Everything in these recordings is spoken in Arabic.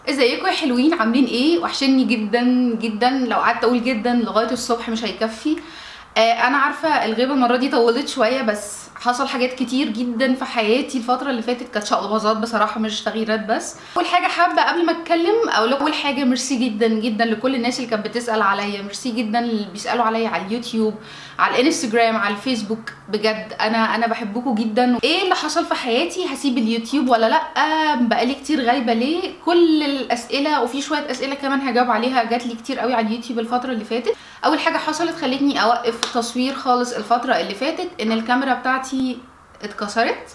ازيكم يا حلوين؟ عاملين ايه؟ وحشني جدا جدا. لو قعدت اقول جدا لغايه الصبح مش هيكفي. انا عارفه الغيبه المره دي طولت شويه، بس حصل حاجات كتير جدا في حياتي الفتره اللي فاتت، كانت شقلباظات بصراحه مش تغييرات. بس اول حاجه حابه قبل ما اتكلم اقول لكم اول حاجه ميرسي جدا جدا لكل الناس اللي كانت بتسال عليا، ميرسي جدا اللي بيسالوا عليا على اليوتيوب، على الانستجرام، على الفيسبوك. بجد انا بحبكم جدا. ايه اللي حصل في حياتي؟ هسيب اليوتيوب ولا لا؟ بقالي كتير غايبه ليه؟ كل الاسئله وفي شويه اسئله كمان هجاوب عليها جات لي كتير قوي على اليوتيوب الفتره اللي فاتت. اول حاجه حصلت خلتني اوقف تصوير خالص الفتره اللي فاتت ان الكاميرا بتاعتي اتكسرت،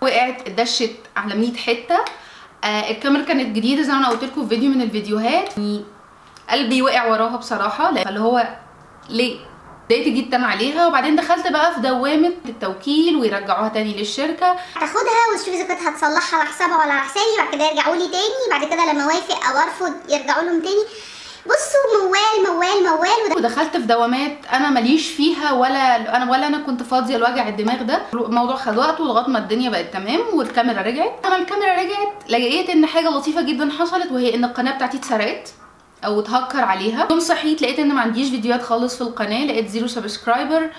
وقعت اتدشت على 100 حته. الكاميرا كانت جديده زي ما انا قلت لكم في فيديو من الفيديوهات، قلبي وقع وراها بصراحه، فاللي هو ليه اتضايقت جدا عليها. وبعدين دخلت بقى في دوامه التوكيل ويرجعوها تاني للشركه، تاخدها وتشوف اذا كنت هتصلحها على حسابها ولا على حسابي، بعد كده يرجعوا لي تاني، بعد كده لما اوافق او ارفض يرجعوا لهم تاني. بصوا موال موال موال. ودخلت في دوامات انا ماليش فيها ولا انا كنت فاضيه لوجع الدماغ ده. الموضوع خد وقته لغايه ما الدنيا بقت تمام والكاميرا رجعت. لما الكاميرا رجعت لقيت ان حاجه لطيفه جدا حصلت، وهي ان القناه بتاعتي اتسرقت او اتهكر عليها. يوم صحيت لقيت ان ما عنديش فيديوهات خالص في القناه، لقيت 0 سبسكرايبر.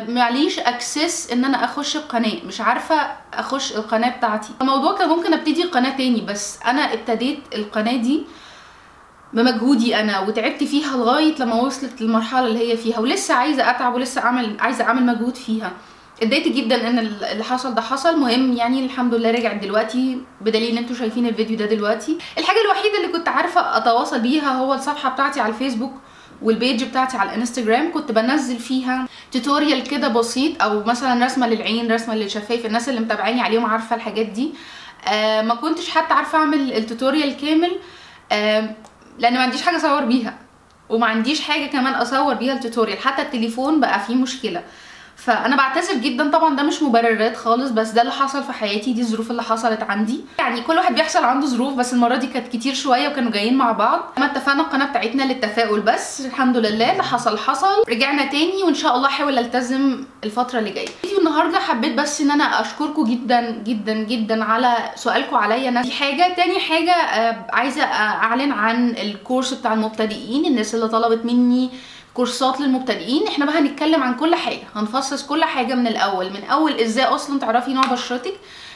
معليش اكسس ان انا اخش القناه، مش عارفه اخش القناه بتاعتي. الموضوع كان ممكن ابتدي قناه تاني، بس انا ابتديت القناه دي بمجهودي انا وتعبت فيها لغايه لما وصلت للمرحله اللي هي فيها، ولسه عايزه اتعب ولسه عايزه اعمل مجهود فيها. اتضايقت جدا ان اللي حصل ده حصل. مهم يعني الحمد لله رجعت دلوقتي، بدليل ان انتوا شايفين الفيديو ده دلوقتي. الحاجه الوحيده اللي كنت عارفه اتواصل بيها هو الصفحه بتاعتي على الفيسبوك والبيج بتاعتي على الانستجرام، كنت بنزل فيها توتوريال كده بسيط، او مثلا رسمه للعين، رسمه للشفايف. الناس اللي متابعيني عليهم عارفه الحاجات دي. ما كنتش حتى عارفه اعمل التوتوريال كامل، لان ما عنديش حاجه اصور بيها، وما عنديش حاجه كمان اصور بيها التوتوريال. حتى التليفون بقى فيه مشكله، فانا بعتذر جدا. طبعا ده مش مبررات خالص، بس ده اللي حصل في حياتي، دي الظروف اللي حصلت عندي. يعني كل واحد بيحصل عنده ظروف، بس المره دي كانت كتير شويه وكانوا جايين مع بعض. ما اتفقنا القناه بتاعتنا للتفاؤل، بس الحمد لله اللي حصل حصل، رجعنا تاني وان شاء الله احاول التزم الفتره اللي جايه. فيديو النهارده حبيت بس ان انا اشكركم جدا جدا جدا على سؤالكم عليا. دي حاجه. تاني حاجه عايزه اعلن عن الكورس بتاع المبتدئين، الناس اللي طلبت مني كورسات للمبتدئين. احنا بقى هنتكلم عن كل حاجه، هنفصص كل حاجه من الاول ازاي اصلا تعرفي نوع بشرتك،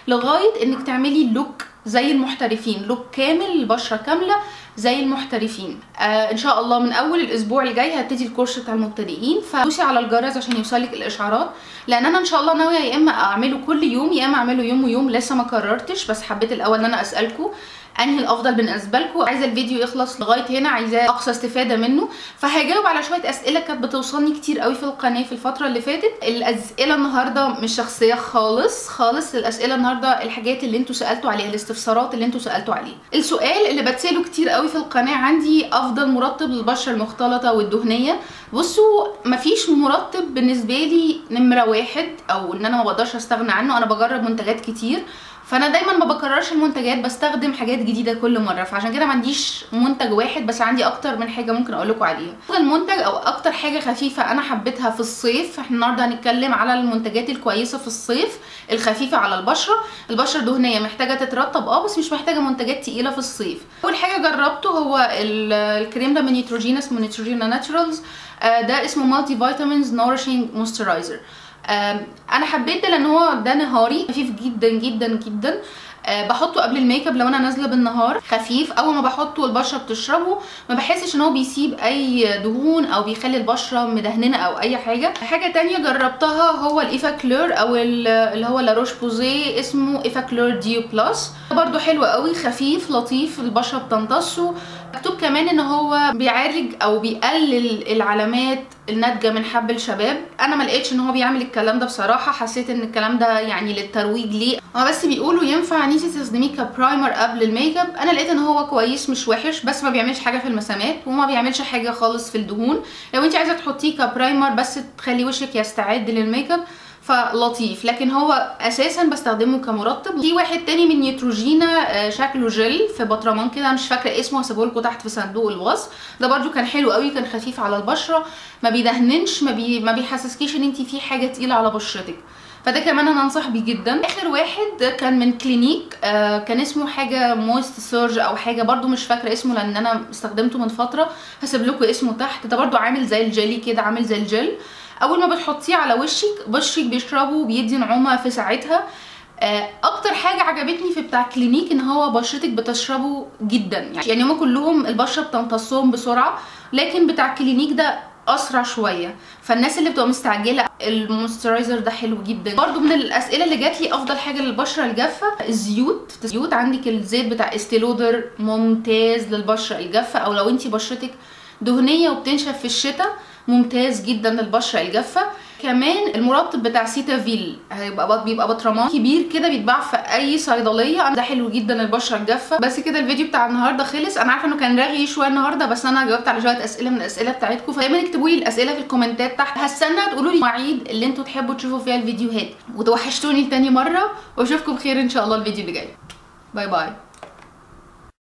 لغايه انك تعملي لوك زي المحترفين، لوك كامل، البشره كامله زي المحترفين. ان شاء الله من اول الاسبوع الجاي هبتدي الكورس بتاع المبتدئين، فدوسي على الجرس عشان يوصلك الاشعارات، لان انا ان شاء الله ناويه يا اما اعمله كل يوم يا اما اعمله يوم ويوم. لسه ما قررتش، بس حبيت الاول ان انا اسالكم انهي الافضل بالنسبه لكم. عايزه الفيديو يخلص لغايه هنا، عايزاه اقصى استفاده منه، فهجاوب على شويه اسئله كانت بتوصلني كتير قوي في القناه في الفتره اللي فاتت. الاسئله النهارده مش شخصيه خالص خالص، الاسئله النهارده الحاجات اللي انتوا سالتوا عليها، الاستفسارات اللي انتوا سالتوا عليها. السؤال اللي بتساله كتير قوي في القناه عندي، افضل مرطب للبشره المختلطه والدهنيه. بصوا، مفيش مرطب بالنسبه لي نمره واحد او ان انا ما بقدرش استغنى عنه. انا بجرب منتجات كتير، فانا دايما ما بكررش المنتجات، بستخدم حاجات جديده كل مره، فعشان كده ما عنديش منتج واحد، بس عندي اكتر من حاجه ممكن اقول لكم عليها. المنتج او اكتر حاجه خفيفه انا حبيتها في الصيف، احنا النهارده هنتكلم على المنتجات الكويسه في الصيف الخفيفه على البشره. البشره دهنيه محتاجه تترطب بس مش محتاجه منتجات تقيله في الصيف. اول حاجه جربته هو الكريم ده من نيتروجينا، اسمه نيتروجينا ناتشورالز. ده اسمه مالتي فيتامينز نورشينج مويسترايزر. انا حبيت ده لان هو ده نهاري، خفيف جدا جدا جدا. بحطه قبل الميك اب لو انا نازله بالنهار، خفيف. اول ما بحطه البشره بتشربه، ما بحسش ان هو بيسيب اي دهون او بيخلي البشره مدهننه او اي حاجه. حاجه تانية جربتها هو الايفاكلور او اللي هو لاروش بوزيه، اسمه ايفاكلور ديو بلس. برضو حلو قوي، خفيف لطيف، البشره بتمتصه. مكتوب كمان ان هو بيعالج او بيقلل العلامات الناتجه من حب الشباب. انا ما لقيتش ان هو بيعمل الكلام ده بصراحه، حسيت ان الكلام ده يعني للترويج ليه، هو بس بيقولوا ينفع ان انتي تستخدميه كبرايمر قبل الميك اب. انا لقيت ان هو كويس مش وحش، بس ما بيعملش حاجه في المسامات وما بيعملش حاجه خالص في الدهون. لو انتي عايزه تحطيه كبرايمر بس تخلي وشك يستعد للميك اب فلطيف، لكن هو اساسا بستخدمه كمرطب. في واحد تاني من نيتروجينا شكله جل في بطرمان كده، مش فاكره اسمه، هسيبه لكم تحت في صندوق الوصف. ده برده كان حلو قوي، كان خفيف على البشره، ما بيدهننش، ما بيحسسكيش ان انت في حاجه تقيله على بشرتك. فده كمان انا انصح بيه جدا. اخر واحد كان من كلينيك، كان اسمه حاجه مويست سيرج او حاجه، برده مش فاكره اسمه لان انا استخدمته من فتره، هسيب لكم اسمه تحت. ده برده عامل زي الجيلي كده، عامل زي الجل. اول ما بتحطيه على وشك بيشربه وبيدي نعومه في ساعتها. اكتر حاجه عجبتني في بتاع كلينيك ان هو بشرتك بتشربه جدا، يعني هم كلهم البشره بتمتصهم بسرعه، لكن بتاع كلينيك ده اسرع شويه. فالناس اللي بتبقى مستعجله المويسترايزر ده حلو جدا. برضو من الاسئله اللي جات لي افضل حاجه للبشره الجافه الزيوت. عندك الزيت بتاع استيلودر ممتاز للبشره الجافه، او لو انتي بشرتك دهنيه وبتنشف في الشتاء ممتاز جدا للبشره الجافه. كمان المرطب بتاع سيتافيل بيبقى برطمان كبير كده، بيتباع في اي صيدليه، ده حلو جدا للبشره الجافه. بس كده الفيديو بتاع النهارده خلص. انا عارفه انه كان رغي شويه النهارده، بس انا جاوبت على شويه اسئله من الاسئله بتاعتكم، فدايما اكتبوا لي الاسئله في الكومنتات تحت. هستنى تقولوا لي المواعيد اللي انتوا تحبوا تشوفوا فيها الفيديوهات، وتوحشتوني تاني مره، واشوفكم بخير ان شاء الله الفيديو اللي جاي. باي باي.